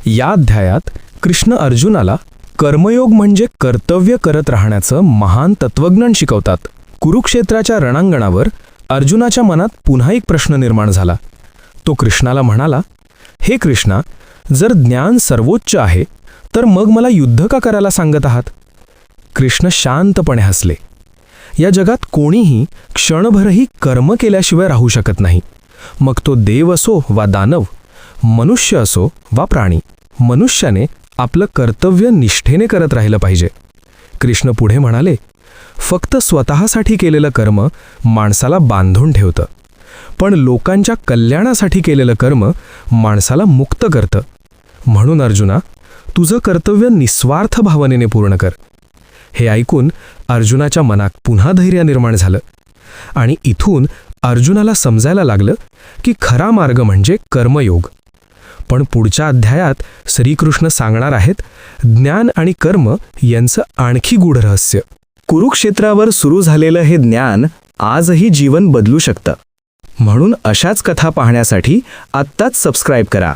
या अध्यायात कृष्ण अर्जुनाला कर्मयोग म्हणजे कर्तव्य करत राहण्याचं महान तत्वज्ञान शिकवतात. कुरुक्षेत्राच्या रणांगणावर अर्जुनाच्या मनात पुन्हा एक प्रश्न निर्माण झाला. तो कृष्णाला म्हणाला, हे कृष्णा, जर ज्ञान सर्वोच्च आहे तर मग मला युद्ध का करायला सांगत आहात? कृष्ण शांतपणे हसले. या जगात कोणीही क्षणभरही कर्म केल्याशिवाय राहू शकत नाही. मग तो देव असो वा दानव, मनुष्य असो वा प्राणी. मनुष्याने आपलं कर्तव्य निष्ठेने करत राहिलं पाहिजे. कृष्ण पुढे म्हणाले, फक्त स्वतःसाठी केलेलं कर्म माणसाला बांधून ठेवतं, पण लोकांच्या कल्याणासाठी केलेलं कर्म माणसाला मुक्त करतं. म्हणून अर्जुना, तुझं कर्तव्य निस्वार्थ भावनेने पूर्ण कर. हे ऐकून अर्जुनाच्या मनात पुन्हा धैर्य निर्माण झालं आणि इथून अर्जुनाला समजायला लागलं की खरा मार्ग म्हणजे कर्मयोग. पण पुढच्या अध्यायात श्रीकृष्ण सांगणार आहेत ज्ञान आणि कर्म यांचं आणखी गूढ रहस्य. कुरुक्षेत्रावर सुरू झालेलं हे ज्ञान आजही जीवन बदलू शकतं. म्हणून अशाच कथा पाहण्यासाठी आत्ताच सबस्क्राईब करा.